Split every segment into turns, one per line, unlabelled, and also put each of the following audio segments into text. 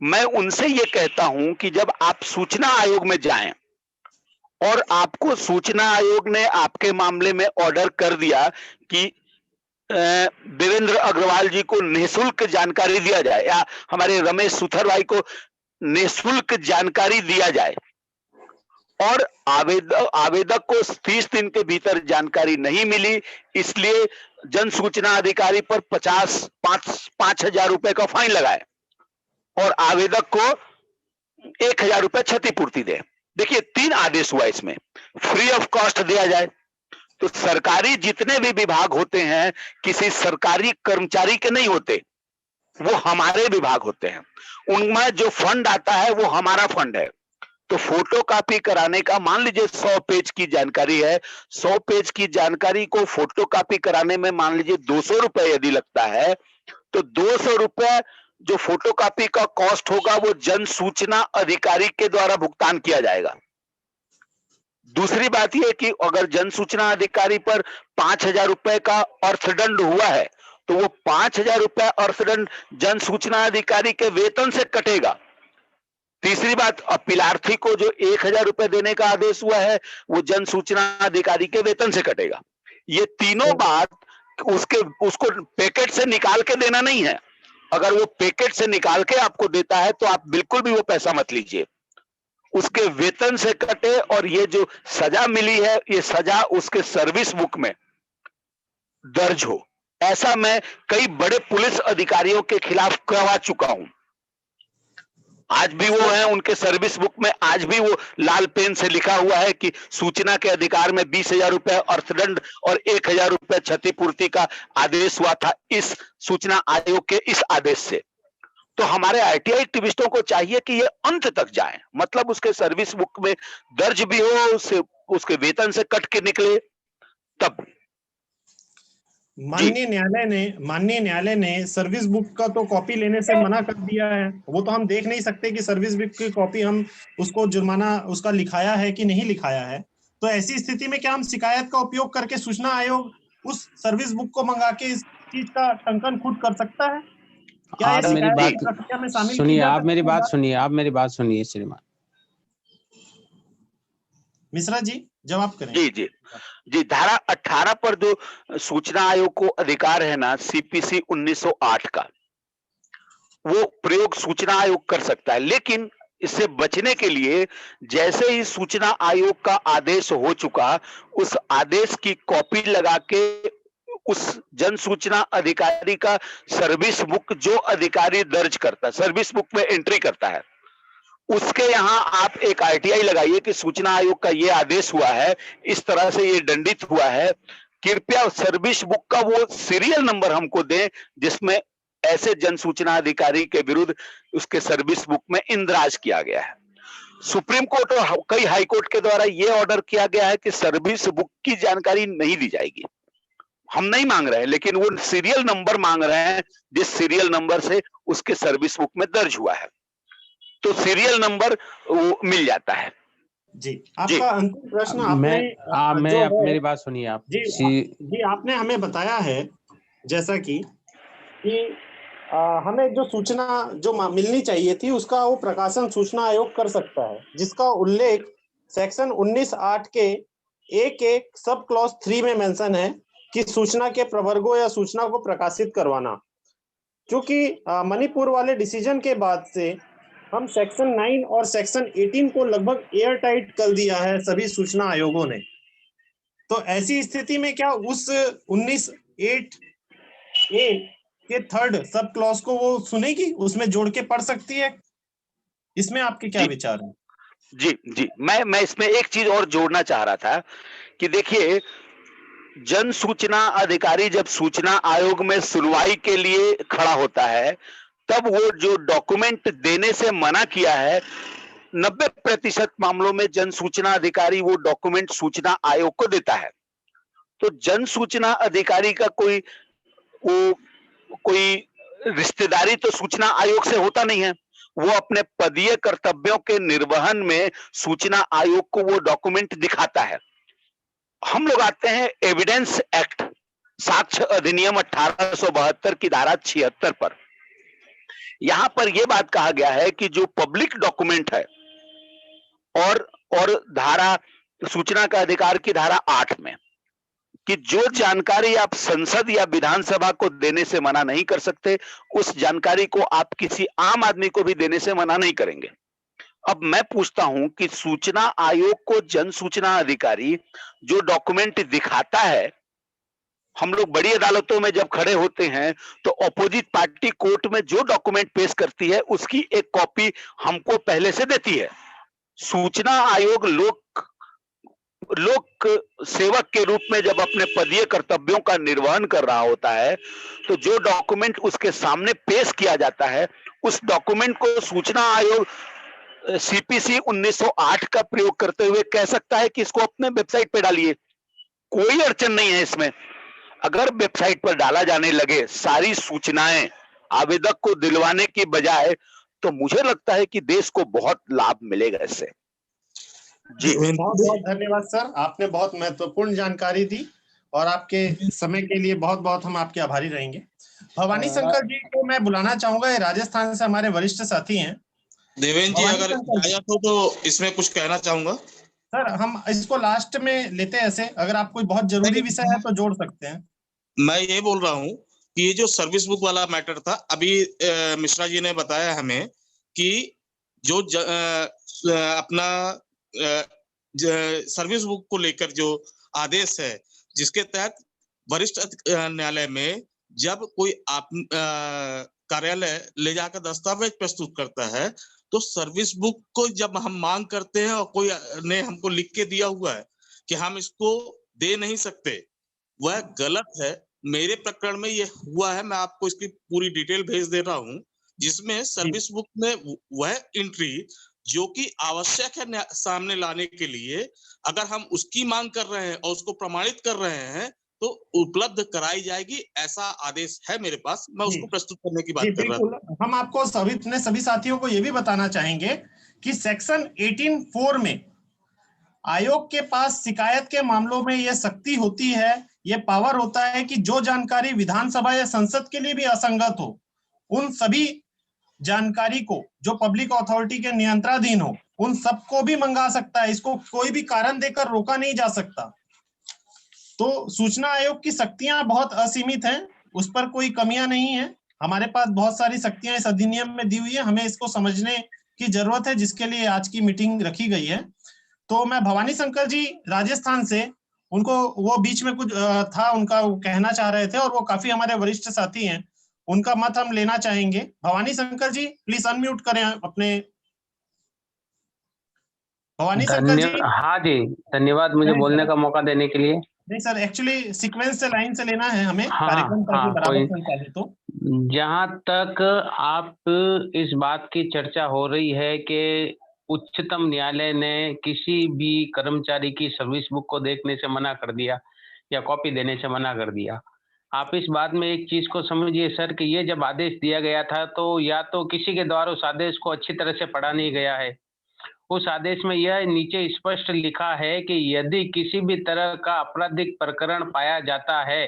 मैं उनसे ये कहता हूं कि जब आप सूचना आयोग में जाएं और आपको सूचना आयोग ने आपके मामले में ऑर्डर कर दिया कि देवेंद्र अग्रवाल जी को निःशुल्क जानकारी दिया जाए या हमारे रमेश सुथर भाई को निःशुल्क जानकारी दिया जाए और आवेदक को 30 दिन के भीतर जानकारी नहीं मिली, इसलिए जन सूचना अधिकारी पर 5,000 रुपए का फाइन लगाए और आवेदक को 1,000 रुपए क्षतिपूर्ति दे। देखिए 3 आदेश हुआ इसमें। फ्री ऑफ कॉस्ट दिया जाए, तो सरकारी जितने भी विभाग होते हैं किसी सरकारी कर्मचारी के नहीं होते, वो हमारे विभाग होते हैं, उनमें जो फंड आता है वो हमारा फंड है। तो फोटो कॉपी कराने का मान लीजिए 100 पेज की जानकारी है, 100 पेज की जानकारी को फोटो कॉपी कराने में मान लीजिए 200 रुपए यदि लगता है, तो 200 रुपए जो फोटो कॉपी का कॉस्ट होगा वो जन सूचना अधिकारी के द्वारा भुगतान किया जाएगा। दूसरी बात यह कि अगर जन सूचना अधिकारी पर 5,000 रुपए का अर्थदंड हुआ है, तो वो 5,000 रुपए अर्थदंड जन सूचना अधिकारी के वेतन से कटेगा। तीसरी बात, अपीलार्थी को जो 1,000 रुपए देने का आदेश हुआ है वो जन सूचना अधिकारी के वेतन से कटेगा। ये तीनों बात उसको पैकेट से निकाल के देना नहीं है। अगर वो पैकेट से निकाल के आपको देता है तो आप बिल्कुल भी वो पैसा मत लीजिए, उसके वेतन से कटे। और ये जो सजा मिली है ये सजा उसके सर्विस बुक में दर्ज हो। ऐसा मैं कई बड़े पुलिस अधिकारियों के खिलाफ करवा चुका हूं, आज भी वो है, उनके सर्विस बुक में आज भी वो लाल पेन से लिखा हुआ है कि सूचना के अधिकार में 20,000 रुपए अर्थदंड और 1,000 रुपए क्षतिपूर्ति का आदेश हुआ था इस सूचना आयोग के इस आदेश से। तो हमारे आईटीआई एक्टिविस्टों को चाहिए कि ये अंत तक जाए, मतलब उसके सर्विस बुक में दर्ज भी हो, उसके वेतन से कट के निकले तब।
माननीय न्यायालय ने सर्विस बुक का तो कॉपी लेने से मना कर दिया है। वो तो हम देख नहीं सकते कि सर्विस बुक की कॉपी हम उसको जुर्माना उसका लिखाया है कि नहीं लिखाया है। तो ऐसी स्थिति में क्या हम शिकायत का उपयोग करके सूचना आयोग उस सर्विस बुक को मंगा के इस चीज का टंकन खुद कर सकता है? क्या ये शिकायत की प्रक्रिया में शामिल
सुनिए, आप मेरी बात सुनिए श्रीमान
मिश्रा जी, जवाब करें।
जी, धारा 18 पर जो सूचना आयोग को अधिकार है ना, सीपीसी 1908 का, वो प्रयोग सूचना आयोग कर सकता है। लेकिन इससे बचने के लिए जैसे ही सूचना आयोग का आदेश हो चुका, उस आदेश की कॉपी लगा के उस जन सूचना अधिकारी का सर्विस बुक जो अधिकारी दर्ज करता है, सर्विस बुक में एंट्री करता है, उसके यहां आप एक आरटीआई लगाइए कि सूचना आयोग का ये आदेश हुआ है, इस तरह से ये दंडित हुआ है, कृपया सर्विस बुक का वो सीरियल नंबर हमको दें जिसमें ऐसे जन सूचना अधिकारी के विरुद्ध उसके सर्विस बुक में इंदराज किया गया है। सुप्रीम कोर्ट और कई हाई कोर्ट के द्वारा यह ऑर्डर किया गया है कि सर्विस बुक की जानकारी नहीं दी जाएगी। हम नहीं मांग रहे हैं, लेकिन वो सीरियल नंबर मांग रहे हैं जिस सीरियल नंबर से उसके सर्विस बुक में दर्ज हुआ है, तो सीरियल नंबर वो मिल जाता है।
जी, आपका अंतिम प्रश्न
मेरी बात सुनिए आप।
जी, आपने हमें बताया है जैसा कि हमें जो सूचना जो मिलनी चाहिए थी उसका वो प्रकाशन सूचना आयोग कर सकता है, जिसका उल्लेख सेक्शन 19(8) के एक सब क्लॉज 3 में मेंशन है कि सूचना के प्रवर्गों या सूचना को प्रकाशित करवाना। क्योंकि मणिपुर वाले डिसीजन के बाद से हम सेक्शन 9 और सेक्शन 18 को लगभग एयर टाइट कर दिया है सभी सूचना आयोगों ने। तो ऐसी स्थिति में क्या उस 19(8)(a) के 3rd सब क्लॉज को वो सुनेगी, उसमें जोड़ के पढ़ सकती है? इसमें आपके क्या विचार हैं?
जी, मैं इसमें एक चीज और जोड़ना चाह रहा था कि देखिए, जन सूचना अधिकारी जब सूचना आयोग में सुनवाई के लिए खड़ा होता है, तब वो जो डॉक्यूमेंट देने से मना किया है, 90% मामलों में जन सूचना अधिकारी वो डॉक्यूमेंट सूचना आयोग को देता है। तो जन सूचना अधिकारी का कोई रिश्तेदारी तो सूचना आयोग से होता नहीं है। वो अपने पदीय कर्तव्यों के निर्वहन में सूचना आयोग को वो डॉक्यूमेंट दिखाता है। हम लोग आते हैं एविडेंस एक्ट, साक्ष्य अधिनियम 1872 की धारा 76 पर। यहां पर यह बात कहा गया है कि जो पब्लिक डॉक्यूमेंट है और धारा सूचना का अधिकार की धारा 8 में कि जो जानकारी आप संसद या विधानसभा को देने से मना नहीं कर सकते, उस जानकारी को आप किसी आम आदमी को भी देने से मना नहीं करेंगे। अब मैं पूछता हूं कि सूचना आयोग को जन सूचना अधिकारी जो डॉक्यूमेंट दिखाता है, हम लोग बड़ी अदालतों में जब खड़े होते हैं तो अपोजिट पार्टी कोर्ट में जो डॉक्यूमेंट पेश करती है उसकी एक कॉपी हमको पहले से देती है। सूचना आयोग लोक सेवक के रूप में जब अपने पदीय कर्तव्यों का निर्वहन कर रहा होता है, तो जो डॉक्यूमेंट उसके सामने पेश किया जाता है, उस डॉक्यूमेंट को सूचना आयोग सीपीसी 1908 का प्रयोग करते हुए कह सकता है कि इसको अपने वेबसाइट पे डालिए, कोई अड़चन नहीं है इसमें। अगर वेबसाइट पर डाला जाने लगे सारी सूचनाएं आवेदक को दिलवाने की बजाय, तो मुझे लगता है कि देश को बहुत लाभ मिलेगा इससे।
जी बहुत बहुत धन्यवाद सर, आपने बहुत महत्वपूर्ण जानकारी दी और आपके समय के लिए बहुत बहुत हम आपके आभारी रहेंगे। भवानी शंकर जी को मैं बुलाना चाहूंगा, ये राजस्थान से हमारे वरिष्ठ साथी हैं।
देवेंद्र जी अगर इजाजत हो तो इसमें कुछ कहना चाहूंगा।
सर हम इसको लास्ट में लेते हैं, ऐसे अगर आप कोई बहुत जरूरी विषय है तो जोड़ सकते हैं।
मैं ये बोल रहा हूँ कि ये जो सर्विस बुक वाला मैटर था, अभी मिश्रा जी ने बताया हमें कि जो अपना सर्विस बुक को लेकर जो आदेश है, जिसके तहत वरिष्ठ न्यायालय में जब कोई कार्यालय ले जाकर दस्तावेज प्रस्तुत करता है, तो सर्विस बुक को जब हम मांग करते हैं और कोई ने हमको लिख के दिया हुआ है कि हम इसको दे नहीं सकते, वह गलत है। मेरे प्रकरण में ये हुआ है, मैं आपको इसकी पूरी डिटेल भेज दे रहा हूँ, जिसमें सर्विस बुक में वह एंट्री जो कि आवश्यक है सामने लाने के लिए, अगर हम उसकी मांग कर रहे हैं और उसको प्रमाणित कर रहे हैं तो उपलब्ध कराई जाएगी, ऐसा आदेश है मेरे पास। मैं उसको प्रस्तुत करने की बात कर रहा हूँ।
हम आपको सभी साथियों को ये भी बताना चाहेंगे कि सेक्शन 18(4) में आयोग के पास शिकायत के मामलों में यह शक्ति होती है, यह पावर होता है कि जो जानकारी विधानसभा या संसद के लिए भी असंगत हो, उन सभी जानकारी को जो पब्लिक अथॉरिटी के नियंत्रणाधीन हो, उन सबको भी मंगा सकता है। इसको कोई भी कारण देकर रोका नहीं जा सकता। तो सूचना आयोग की शक्तियां बहुत असीमित हैं, उस पर कोई कमियां नहीं है। हमारे पास बहुत सारी शक्तियां इस अधिनियम में दी हुई है, हमें इसको समझने की जरूरत है, जिसके लिए आज की मीटिंग रखी गई है। तो मैं भवानी शंकर जी राजस्थान से, उनको वो बीच में कुछ था उनका, वो कहना चाह रहे थे और वो काफी हमारे वरिष्ठ साथी हैं, उनका मत हम लेना चाहेंगे। भवानी शंकर जी प्लीज अनम्यूट करें अपने। भवानी शंकर जी।
हाँ जी, धन्यवाद मुझे बोलने का मौका देने के लिए।
नहीं सर, एक्चुअली सीक्वेंस से लाइन से लेना है हमें,
हाँ,
कार्यक्रम ताकि बराबर संचालित हो।
जहां तक आप इस बात की चर्चा हो रही है कि उच्चतम न्यायालय ने किसी भी कर्मचारी की सर्विस बुक को देखने से मना कर दिया या कॉपी देने से मना कर दिया, आप इस बात में एक चीज को समझिए सर कि ये जब आदेश दिया गया था तो या तो किसी के द्वारा उस आदेश को अच्छी तरह से पढ़ा नहीं गया है। उस आदेश में यह नीचे स्पष्ट लिखा है कि यदि किसी भी तरह का आपराधिक प्रकरण पाया जाता है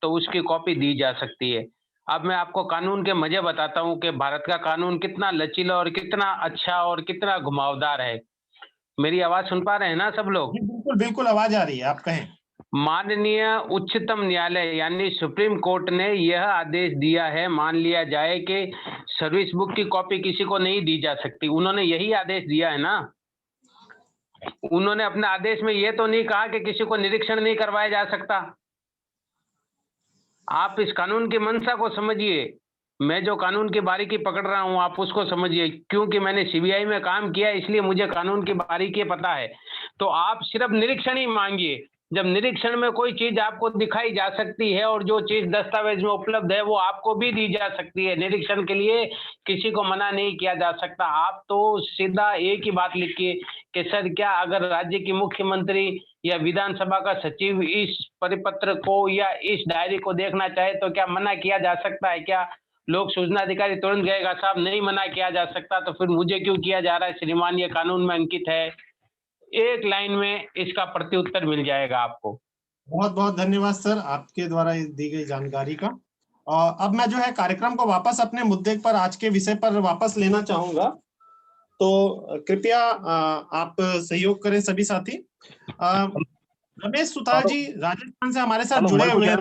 तो उसकी कॉपी दी जा सकती है। अब मैं आपको कानून के मजे बताता हूं कि भारत का कानून कितना लचीला और कितना अच्छा और कितना घुमावदार है। मेरी आवाज सुन पा रहे हैं ना सब लोग?
बिल्कुल बिल्कुल आवाज आ रही है, आप कहें।
माननीय उच्चतम न्यायालय यानी सुप्रीम कोर्ट ने यह आदेश दिया है, मान लिया जाए कि सर्विस बुक की कॉपी किसी को नहीं दी जा सकती, उन्होंने यही आदेश दिया है ना। उन्होंने अपने आदेश में यह तो नहीं कहा कि किसी को निरीक्षण नहीं करवाया जा सकता। आप इस कानून की मंशा को समझिए, मैं जो कानून की बारीकी पकड़ रहा हूं आप उसको समझिए, क्योंकि मैंने सीबीआई में काम किया इसलिए मुझे कानून की बारीकी पता है। तो आप सिर्फ निरीक्षण ही मांगिए, जब निरीक्षण में कोई चीज आपको दिखाई जा सकती है और जो चीज दस्तावेज में उपलब्ध है वो आपको भी दी जा सकती है, निरीक्षण के लिए किसी को मना नहीं किया जा सकता। आप तो सीधा एक ही बात लिखिए कि सर क्या अगर राज्य की मुख्यमंत्री या विधानसभा का सचिव इस परिपत्र को या इस डायरी को देखना चाहे तो क्या मना किया जा सकता है? क्या लोक सूचना अधिकारी तुरंत कहेगा साहब नहीं मना किया जा सकता, तो फिर मुझे क्यों किया जा रहा है श्रीमान, ये कानून में अंकित है। एक लाइन में इसका प्रत्युत्तर मिल जाएगा आपको।
बहुत बहुत धन्यवाद सर आपके द्वारा दी गई जानकारी का। अब मैं जो है कार्यक्रम को वापस अपने मुद्दे पर, आज के विषय पर वापस लेना चाहूंगा। तो कृपया आप सहयोग करें सभी साथी। रमेश सुतार जी राजस्थान से हमारे साथ जुड़े हुए हैं।